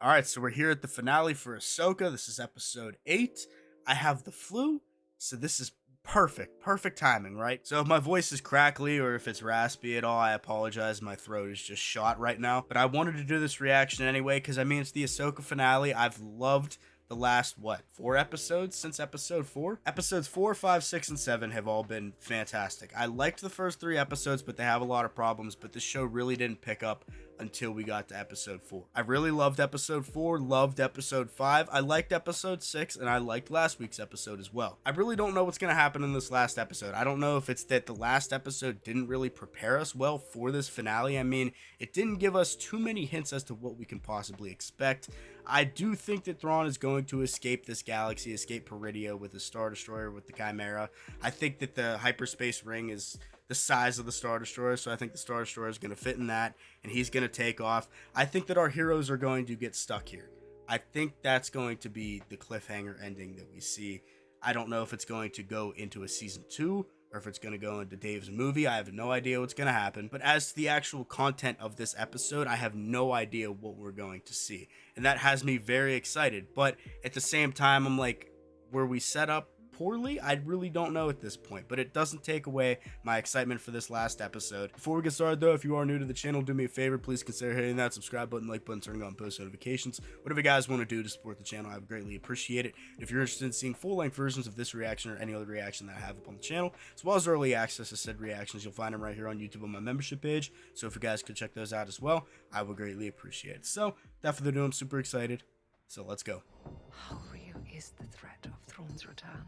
All right, so we're here at the finale for Ahsoka. This is episode 8. I have the flu, so this is perfect timing, right? So if my voice is crackly or if it's raspy at all, I apologize. My throat is just shot right now. But I wanted to do this reaction anyway because I mean, it's the Ahsoka finale. I've loved the last, what, 4 episodes since episode 4? Episodes 4, 5, 6, and 7 have all been fantastic. I liked the first 3 episodes, but they have a lot of problems. But the show really didn't pick up until we got to episode 4. I really loved episode 4, loved episode 5. I liked episode 6, and I liked last week's episode as well. I really don't know what's going to happen in this last episode. I don't know if it's that the last episode didn't really prepare us well for this finale. I mean, it didn't give us too many hints as to what we can possibly expect. I do think that Thrawn is going to escape this galaxy, escape Peridia with the Star Destroyer, with the Chimera. I think that the hyperspace ring is the size of the Star Destroyer, so I think the Star Destroyer is going to fit in that, and he's going to take off. I think that our heroes are going to get stuck here. I think that's going to be the cliffhanger ending that we see. I don't know if it's going to go into a season 2 or if it's going to go into Dave's movie. I have no idea what's going to happen. But as to the actual content of this episode, I have no idea what we're going to see. And that has me very excited. But at the same time, I'm like, were we set up poorly? I really don't know at this point, but it doesn't take away my excitement for this last episode. Before we get started though, if you are new to the channel, do me a favor, please consider hitting that subscribe button, like button, turning on post notifications. Whatever you guys want to do to support the channel, I would greatly appreciate it. If you're interested in seeing full-length versions of this reaction or any other reaction that I have up on the channel, as well as early access to said reactions, you'll find them right here on YouTube on my membership page. So if you guys could check those out as well, I would greatly appreciate it. So without further ado, I'm super excited. So let's go. How real is the threat of Thrawn's return?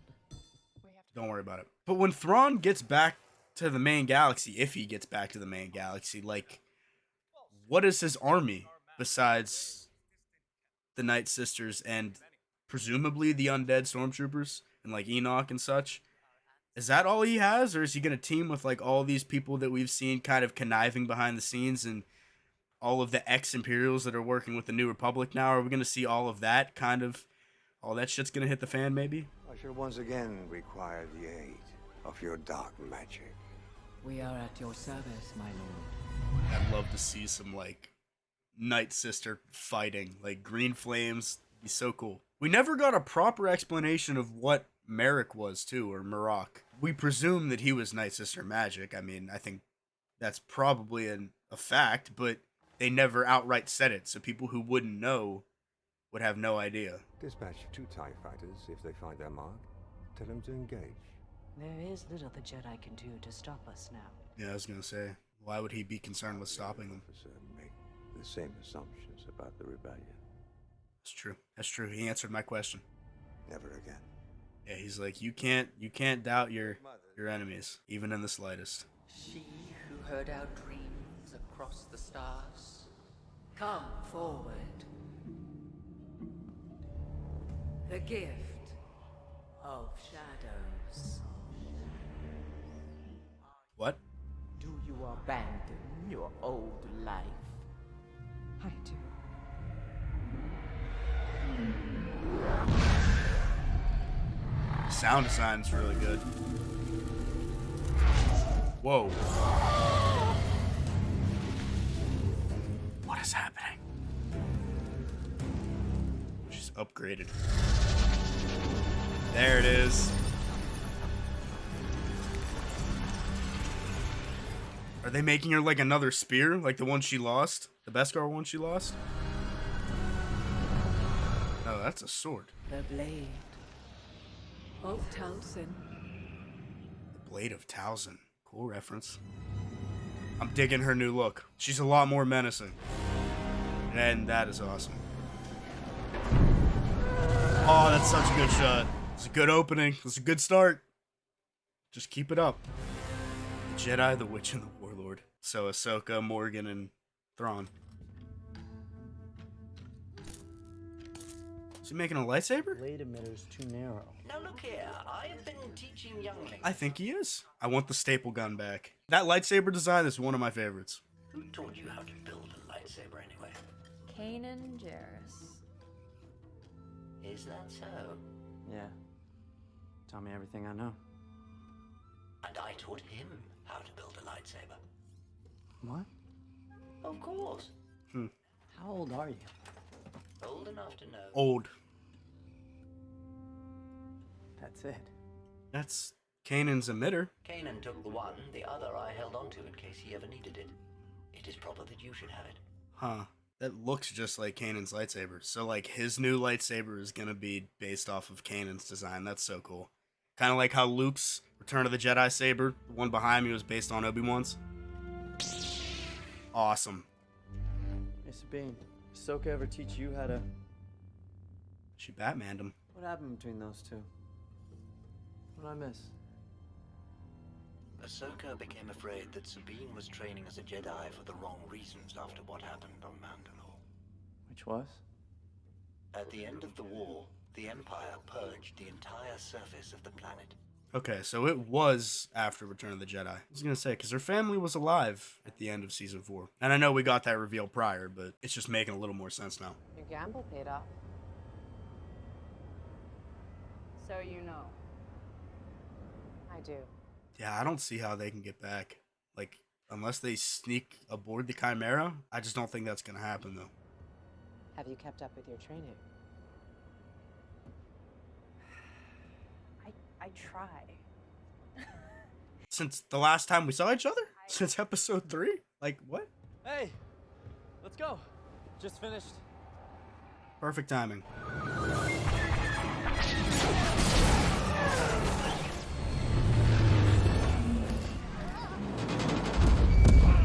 Don't worry about it. But when Thrawn gets back to the main galaxy, if he gets back to the main galaxy, like, what is his army besides the Night Sisters and presumably the undead stormtroopers and like Enoch and such? Is that all he has, or is he gonna team with like all these people that we've seen kind of conniving behind the scenes and all of the ex-Imperials that are working with the New Republic now? Are we gonna see all of that kind of, all that shit's gonna hit the fan maybe? I shall once again require the aid of your dark magic. We are at your service, my lord. I'd love to see some like Night Sister fighting, like green flames. It'd be so cool. We never got a proper explanation of what Merrick was too, or Marok. We presume that he was Night Sister magic. I mean, I think that's probably a fact, but they never outright said it, so people who wouldn't know would have no idea. Dispatch 2 TIE fighters if they find their mark. Tell them to engage. There is little the Jedi can do to stop us now. Yeah, I was gonna say, why would he be concerned with stopping them? Officer make the same assumptions about the rebellion. That's true. That's true. He answered my question. Never again. Yeah, he's like, you can't doubt your enemies, even in the slightest. She who heard our dreams across the stars. Come forward. The gift of shadows. What? Do you abandon your old life? I do. Sound design's really good. Whoa. What is happening? She's upgraded. There it is. Are they making her like another spear? Like the one she lost? The Beskar one she lost? No, that's a sword. The blade of Talcin. The Blade of Talcin. Cool reference. I'm digging her new look. She's a lot more menacing. And that is awesome. Oh, that's such a good shot. It's a good opening. It's a good start. Just keep it up. The Jedi, the Witch, and the Warlord. So Ahsoka, Morgan, and Thrawn. Is he making a lightsaber? Blade emitter's too narrow. Now look here, I've been teaching younglings. I think he is. I want the staple gun back. That lightsaber design is one of my favorites. Who taught you how to build a lightsaber anyway? Kanan Jarrus. Is that so? Yeah. Tell me everything I know. And I taught him how to build a lightsaber. What? Of course. How old are you? Old enough to know. Old. That's it. That's Kanan's emitter. Kanan took the one, the other I held onto in case he ever needed it. It is proper that you should have it. Huh. That looks just like Kanan's lightsaber. So, like, his new lightsaber is gonna be based off of Kanan's design. That's so cool. Kind of like how Luke's Return of the Jedi saber, the one behind me, was based on Obi-Wan's. Awesome. Hey, Sabine, Ahsoka ever teach you how to... She Batmaned him. What happened between those two? What did I miss? Ahsoka became afraid that Sabine was training as a Jedi for the wrong reasons after what happened on Mandalore. Which was? At the end of the war, the Empire purged the entire surface of the planet. Okay, so it was after Return of the Jedi. I was gonna say, because her family was alive at the end of Season 4. And I know we got that reveal prior, but it's just making a little more sense now. Your gamble paid off. So you know. I do. Yeah, I don't see how they can get back. Like, unless they sneak aboard the Chimera, I just don't think that's gonna happen, though. Have you kept up with your training? I try. Since the last time we saw each other? Since episode 3? Like, what? Hey, let's go. Just finished. Perfect timing.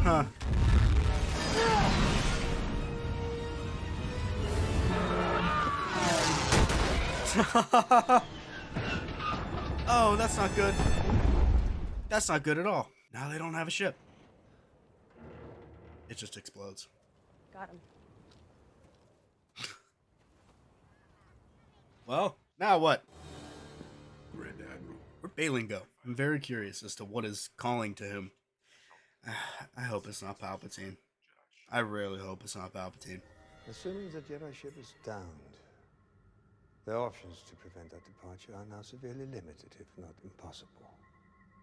Huh. Oh, that's not good. That's not good at all. Now they don't have a ship. It just explodes. Got him. Well, now what? Where'd Balin go? I'm very curious as to what is calling to him. I hope it's not Palpatine. I really hope it's not Palpatine. Assuming the Jedi ship is downed, their options to prevent that departure are now severely limited, if not impossible.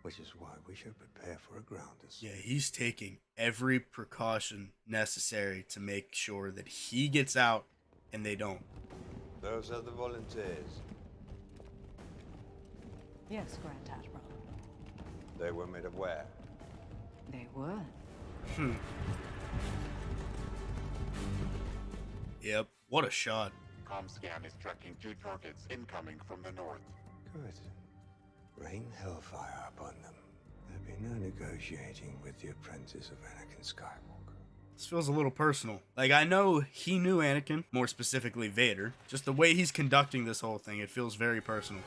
Which is why we should prepare for a ground assault. Yeah, he's taking every precaution necessary to make sure that he gets out and they don't. Those are the volunteers. Yes, Grand Admiral. They were made aware. They were. Yep, what a shot. Comscan is tracking 2 targets incoming from the north. Good. Rain hellfire upon them. There'll be no negotiating with the apprentice of Anakin Skywalker. This feels a little personal. Like, I know he knew Anakin, more specifically Vader. Just the way he's conducting this whole thing, it feels very personal.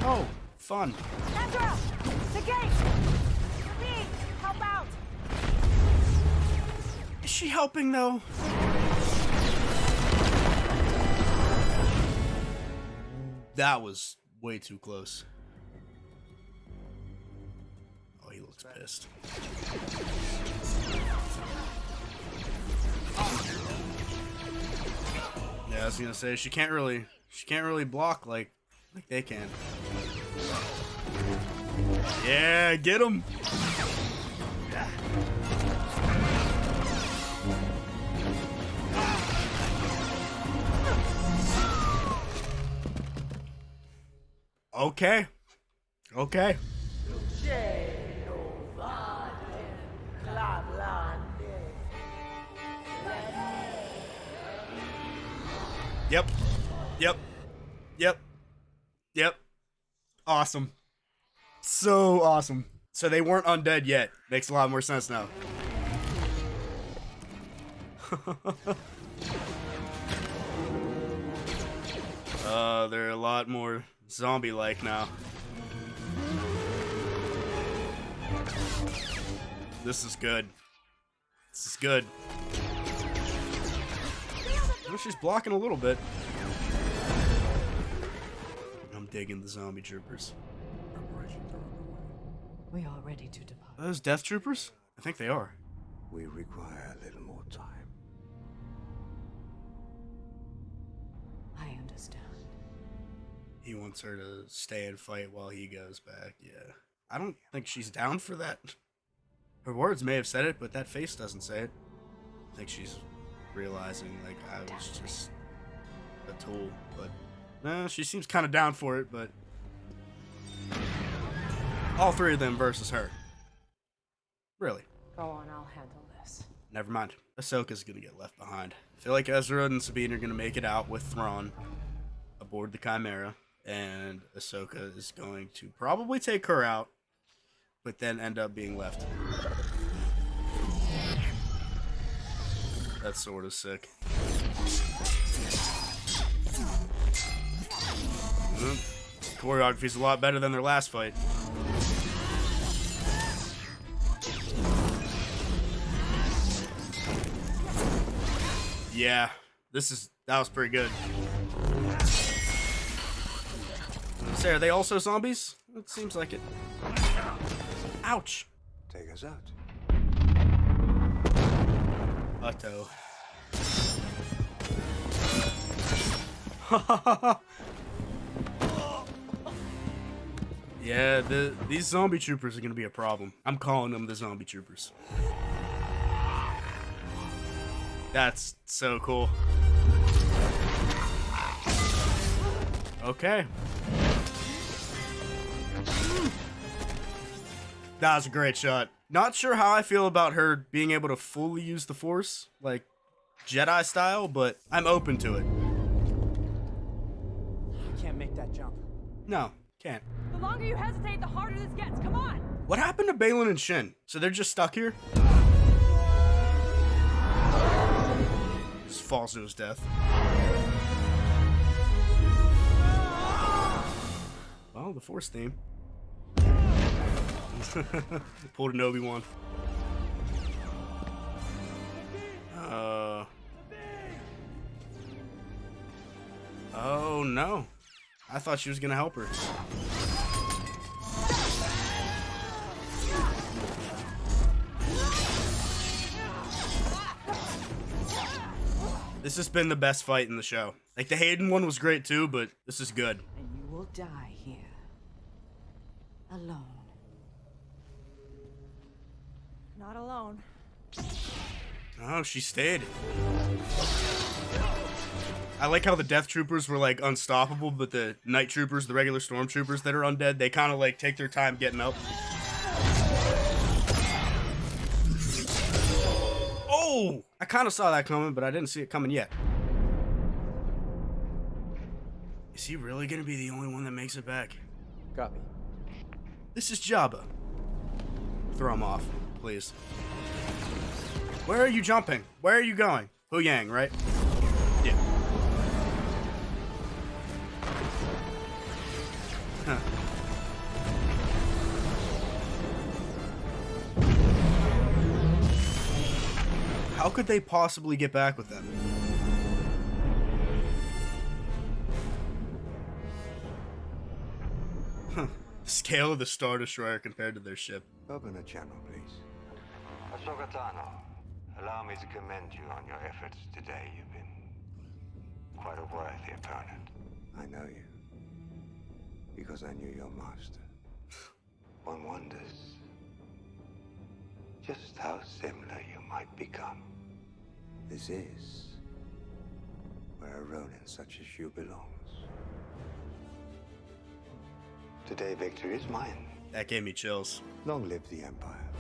Oh, fun. Ezra! The gate! Sabine, help out! Is she helping, though? That was way too close. Oh, he looks pissed. Yeah, I was gonna say she can't really block like they can. Yeah, get him. Okay. Okay. Yep. Yep. Yep. Yep. Awesome. So awesome. So they weren't undead yet. Makes a lot more sense now. They're a lot more zombie-like now. This is good. This is good. Oh, she's blocking a little bit. I'm digging the zombie troopers. We are ready to depart. Are those death troopers? I think they are. We require a little more time. I understand. He wants her to stay and fight while he goes back. Yeah. I don't think she's down for that. Her words may have said it, but that face doesn't say it. I think she's realizing like I was just a tool. But she seems kind of down for it. But all three of them versus her. Really? Go on, I'll handle this. Never mind. Ahsoka's gonna get left behind. I feel like Ezra and Sabine are gonna make it out with Thrawn aboard the Chimera, and Ahsoka is going to probably take her out, but then end up being left. That's sort of sick. Choreography's a lot better than their last fight. Yeah, that was pretty good. Say, are they also zombies? It seems like it. Ouch. Take us out. Utto. Yeah, these zombie troopers are gonna be a problem. I'm calling them the zombie troopers. That's so cool. Okay. That was a great shot. Not sure how I feel about her being able to fully use the Force, like Jedi style, but I'm open to it. Can't make that jump. No, can't. The longer you hesitate, the harder this gets. Come on! What happened to Balin and Shin? So they're just stuck here? Just falls to his death. Well, the Force theme. Pulled an Obi-Wan. Oh no. I thought she was gonna help her. This has been the best fight in the show. Like, the Hayden one was great too, but this is good. And you will die here. Alone. Not alone. Oh, she stayed. I like how the Death Troopers were, like, unstoppable, but the Night Troopers, the regular Stormtroopers that are undead, they kind of, like, take their time getting up. Oh! I kind of saw that coming, but I didn't see it coming yet. Is he really going to be the only one that makes it back? Copy. This is Jabba. Throw him off, please. Where are you jumping? Where are you going? Huyang, right? Yeah. Huh. How could they possibly get back with them? Huh. Scale of the Star Destroyer compared to their ship. Open a channel, please. Ahsoka Tano, allow me to commend you on your efforts today. You've been quite a worthy opponent. I know you, because I knew your master. One wonders just how similar you might become. This is where a Ronin such as you belongs. Today, victory is mine. That gave me chills. Long live the Empire.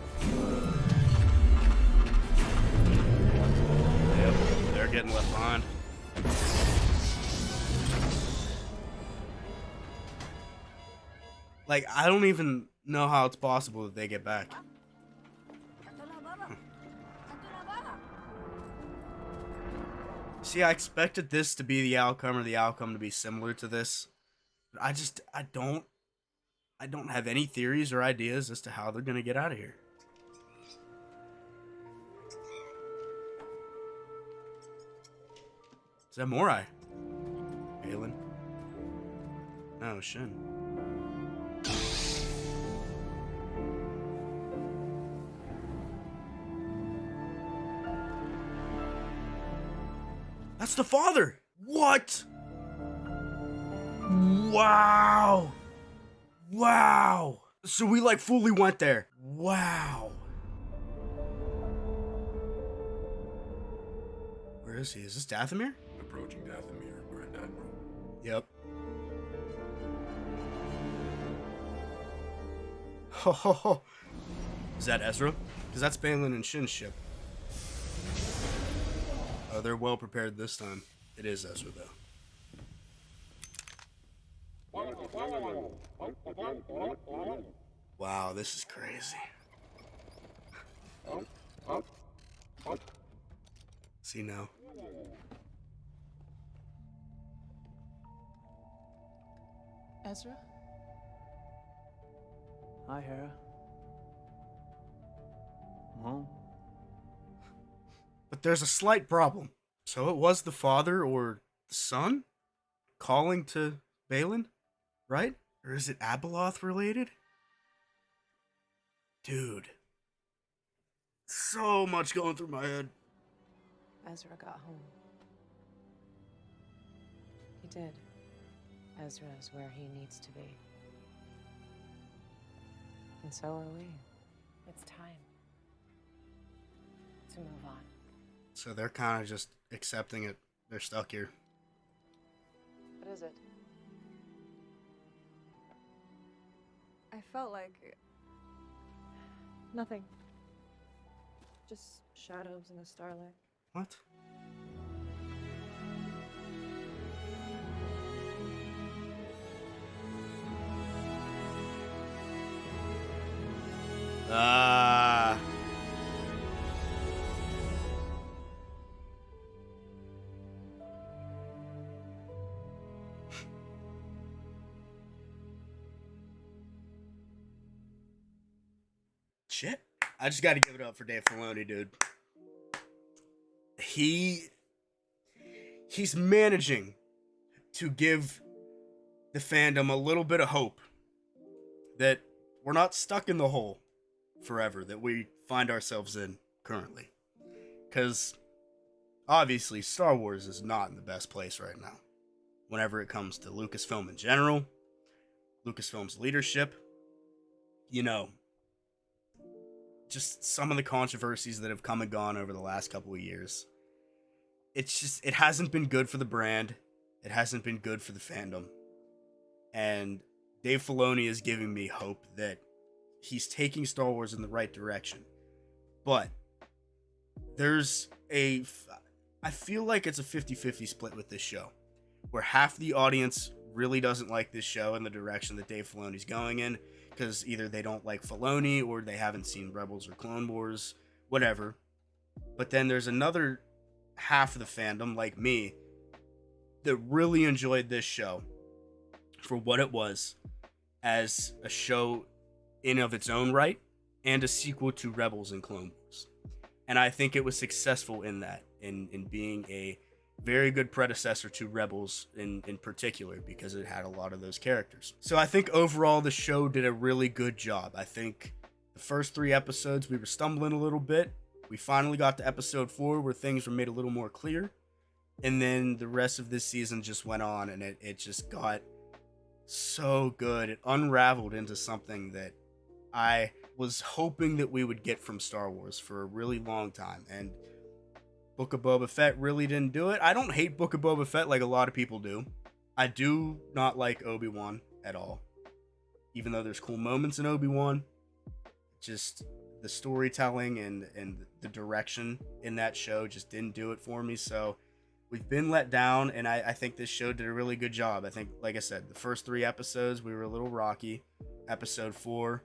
Yep, they're getting left behind. Like, I don't even know how it's possible that they get back. See, I expected this to be the outcome, or the outcome to be similar to this. But I don't have any theories or ideas as to how they're gonna get out of here. Is that Morai? Balin? No, Shin. That's the father! What? Wow! Wow! So we like fully went there. Wow. We're Where is he? Is this Dathomir? Approaching Dathomir, Grand Admiral. Yep. Ho ho ho. Is that Ezra? Because that's Balin and Shin's ship. Oh, they're well prepared this time. It is Ezra, though. Wow, this is crazy. See now. Ezra? Hi, Hera. I'm home. But there's a slight problem. So it was the father or the son calling to Balin, right? Or is it Abeloth related? Dude. So much going through my head. Ezra got home. He did. Ezra is where he needs to be. And so are we. It's time to move on. So they're kind of just accepting it. They're stuck here. What is it? I felt like nothing. Just shadows in the starlight. What? Ah. Shit. I just got to give it up for Dave Filoni, dude. He's managing to give the fandom a little bit of hope that we're not stuck in the hole forever that we find ourselves in currently. Because obviously Star Wars is not in the best place right now whenever it comes to Lucasfilm in general, Lucasfilm's leadership, you know, just some of the controversies that have come and gone over the last couple of years. It's just, it hasn't been good for the brand. It hasn't been good for the fandom. And Dave Filoni is giving me hope that he's taking Star Wars in the right direction. But I feel like it's a 50-50 split with this show, where half the audience really doesn't like this show and the direction that Dave Filoni's going in, because either they don't like Filoni or they haven't seen Rebels or Clone Wars, whatever. But then there's another half of the fandom, like me, that really enjoyed this show for what it was, as a show in of its own right and a sequel to Rebels and Clone Wars. And I think it was successful in that, in being a very good predecessor to Rebels in particular, because it had a lot of those characters. So I think overall the show did a really good job. I think the first 3 episodes we were stumbling a little bit. We finally got to episode 4 where things were made a little more clear. And then the rest of this season just went on, and it just got so good. It unraveled into something that I was hoping that we would get from Star Wars for a really long time. And Book of Boba Fett really didn't do it. I don't hate Book of Boba Fett like a lot of people do. I do not like Obi-Wan at all. Even though there's cool moments in Obi-Wan, just the storytelling and the direction in that show just didn't do it for me. So we've been let down, and I think this show did a really good job. I think, like I said, the first 3 episodes, we were a little rocky. Episode 4,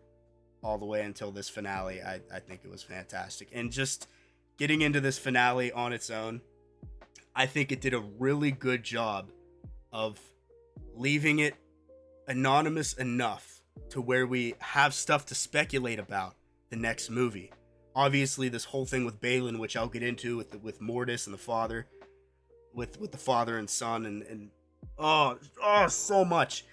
all the way until this finale, I think it was fantastic. And just getting into this finale on its own, I think it did a really good job of leaving it anonymous enough to where we have stuff to speculate about the next movie. Obviously, this whole thing with Balin, which I'll get into with Mortis and the father, with the father and son, and so much.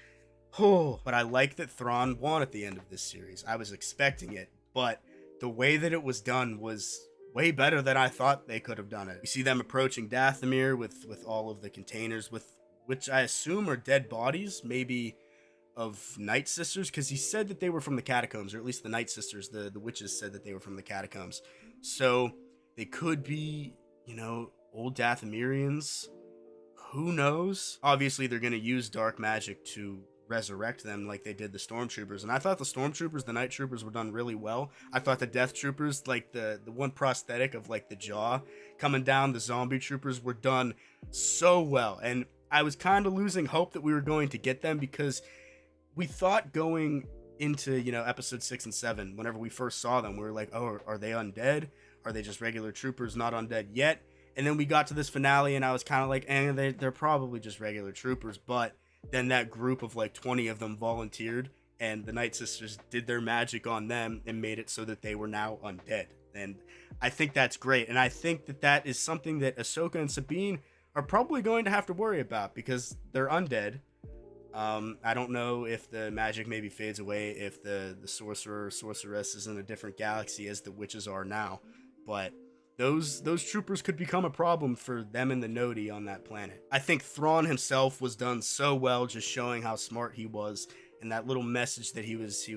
Oh, but I like that Thrawn won at the end of this series. I was expecting it, but the way that it was done was way better than I thought they could have done it. You see them approaching Dathomir with all of the containers, which I assume are dead bodies, maybe of Night Sisters, because he said that they were from the catacombs, or at least the Night Sisters, the witches said that they were from the catacombs. So they could be, old Dathomirians. Who knows? Obviously, they're going to use dark magic to resurrect them like they did the Stormtroopers. And I thought the Stormtroopers, the Night Troopers, were done really well. I thought the Death Troopers, like the one prosthetic of like the jaw coming down, the zombie troopers were done so well. And I was kind of losing hope that we were going to get them because we thought going into, episode 6 and 7, whenever we first saw them, we were like, oh, are they undead? Are they just regular troopers, not undead yet? And then we got to this finale and I was kind of like, they're probably just regular troopers. But then that group of like 20 of them volunteered and the Night Sisters did their magic on them and made it so that they were now undead. And I think that's great. And I think that is something that Ahsoka and Sabine are probably going to have to worry about because they're undead. I don't know if the magic maybe fades away, if the sorcerer or sorceress is in a different galaxy as the witches are now. But those troopers could become a problem for them and the Noti on that planet. I think Thrawn himself was done so well, just showing how smart he was, and that little message that he was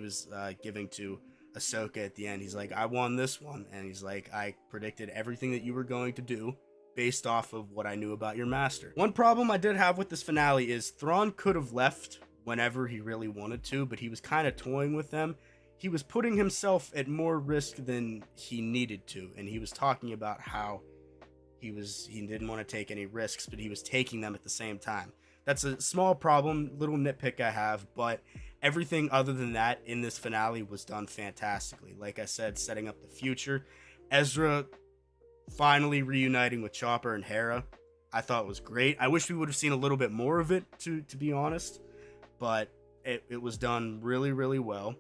giving to Ahsoka at the end. He's like, I won this one, and he's like, I predicted everything that you were going to do based off of what I knew about your master. One problem I did have with this finale is Thrawn could have left whenever he really wanted to, but he was kind of toying with them. He was putting himself at more risk than he needed to, and he was talking about how he didn't want to take any risks, but he was taking them at the same time. That's a small problem, little nitpick I have, but everything other than that in this finale was done fantastically. Like I said, setting up the future. Ezra finally reuniting with Chopper and Hera, I thought was great. I wish we would have seen a little bit more of it, to be honest, but it was done really, really well.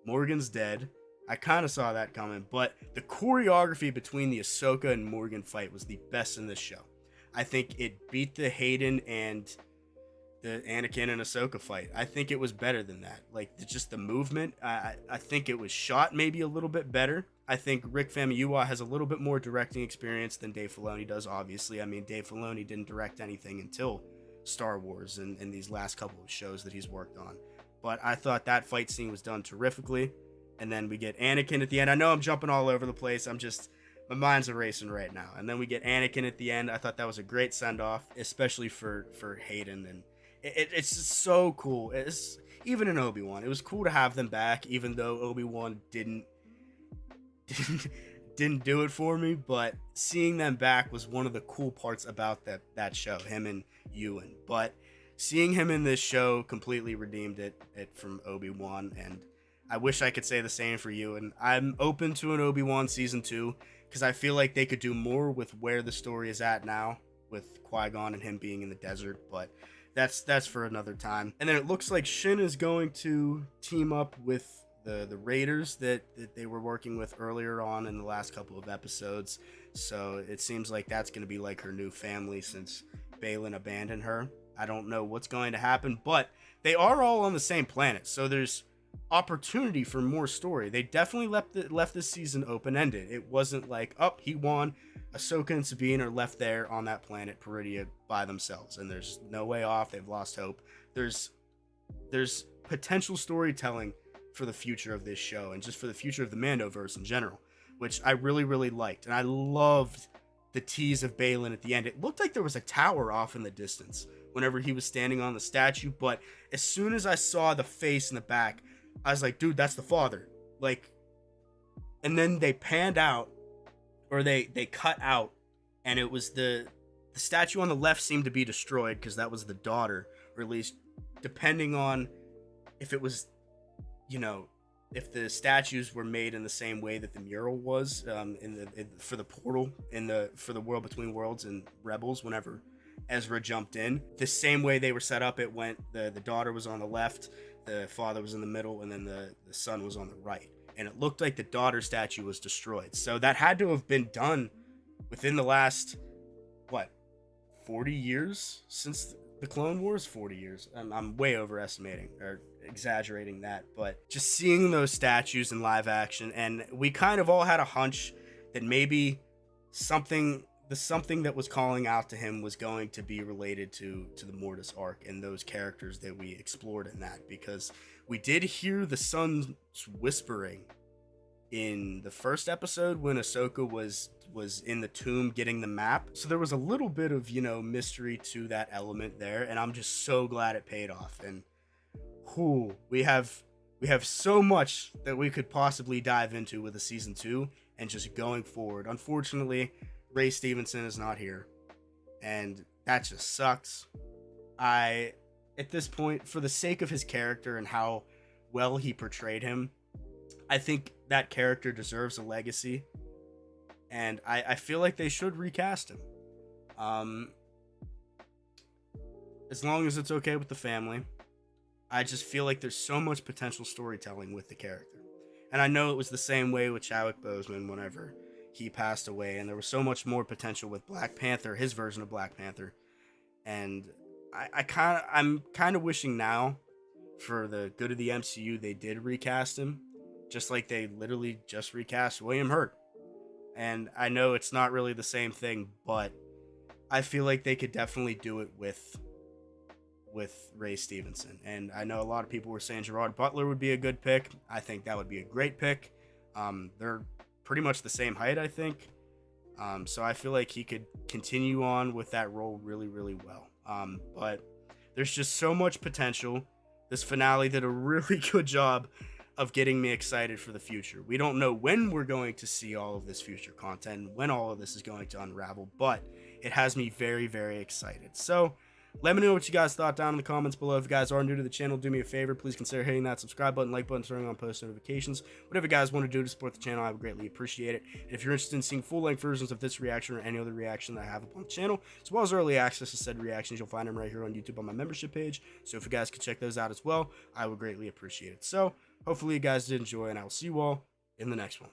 Morgan's dead. I kind of saw that coming, but the choreography between the Ahsoka and Morgan fight was the best in this show. I think it beat the Hayden and the Anakin and Ahsoka fight. I think it was better than that. Like, just the movement, I think it was shot maybe a little bit better. I think Rick Famuyiwa has a little bit more directing experience than Dave Filoni does, obviously. I mean, Dave Filoni didn't direct anything until Star Wars and these last couple of shows that he's worked on. But I thought that fight scene was done terrifically. And then we get Anakin at the end. I know I'm jumping all over the place. My mind's erasing right now. And then we get Anakin at the end. I thought that was a great send-off, especially for Hayden. And it's just so cool. It's even in Obi-Wan. It was cool to have them back, even though Obi-Wan didn't do it for me. But seeing them back was one of the cool parts about that show, him and Ewan. But seeing him in this show completely redeemed it from Obi-Wan, and I wish I could say the same for you. And I'm open to an Obi-Wan season 2 because I feel like they could do more with where the story is at now with Qui-Gon and him being in the desert, but that's for another time. And then it looks like Shin is going to team up with the Raiders that they were working with earlier on in the last couple of episodes. So it seems like that's going to be like her new family since Baylan abandoned her. I don't know what's going to happen, but they are all on the same planet, so there's opportunity for more story. They definitely left this season open-ended. It wasn't like, oh, he won. Ahsoka and Sabine are left there on that planet, Peridia, by themselves, and there's no way off. They've lost hope. There's potential storytelling for the future of this show, and just for the future of the Mandoverse in general, which I really, really liked. And I loved the tease of Baylan at the end. It looked like there was a tower off in the distance whenever he was standing on the statue, but as soon as I saw the face in the back, I was like, dude, that's the father. Like, and then they panned out, or they cut out, and it was the statue on the left seemed to be destroyed because that was the daughter, or at least depending on if it was, if the statues were made in the same way that the mural was for the portal for the World Between Worlds and Rebels, whenever Ezra jumped in, the same way they were set up, it went, the daughter was on the left, the father was in the middle, and then the son was on the right. And it looked like the daughter statue was destroyed. So that had to have been done within the last, 40 years since the Clone Wars? 40 years. I'm way overestimating or exaggerating that. But just seeing those statues in live action, and we kind of all had a hunch that maybe something that was calling out to him was going to be related to the Mortis arc and those characters that we explored in that, because we did hear the sons whispering in the first episode when Ahsoka was in the tomb getting the map. So there was a little bit of, you know, mystery to that element there, and I'm just so glad it paid off. And whew, we have so much that we could possibly dive into with a season 2 and just going forward. Unfortunately, Ray Stevenson is not here, and that just sucks. At this point, for the sake of his character and how well he portrayed him, I think that character deserves a legacy, and I feel like they should recast him. As long as it's okay with the family. I just feel like there's so much potential storytelling with the character. And I know it was the same way with Chadwick Boseman whenever he passed away, and there was so much more potential with Black Panther, his version of Black Panther. And I'm kind of wishing now, for the good of the MCU, they did recast him, just like they literally just recast William Hurt. And I know it's not really the same thing, but I feel like they could definitely do it with Ray Stevenson. And I know a lot of people were saying Gerard Butler would be a good pick. I think that would be a great pick. They're pretty much the same height, I think. So I feel like he could continue on with that role really, really well. But there's just so much potential. This finale did a really good job of getting me excited for the future. We don't know when we're going to see all of this future content, when all of this is going to unravel, but it has me very, very excited. So let me know what you guys thought down in the comments below. If you guys are new to the channel, do me a favor. Please consider hitting that subscribe button, like button, turning on post notifications. Whatever you guys want to do to support the channel, I would greatly appreciate it. And if you're interested in seeing full-length versions of this reaction or any other reaction that I have up on the channel, as well as early access to said reactions, you'll find them right here on YouTube on my membership page. So if you guys could check those out as well, I would greatly appreciate it. So hopefully you guys did enjoy, and I will see you all in the next one.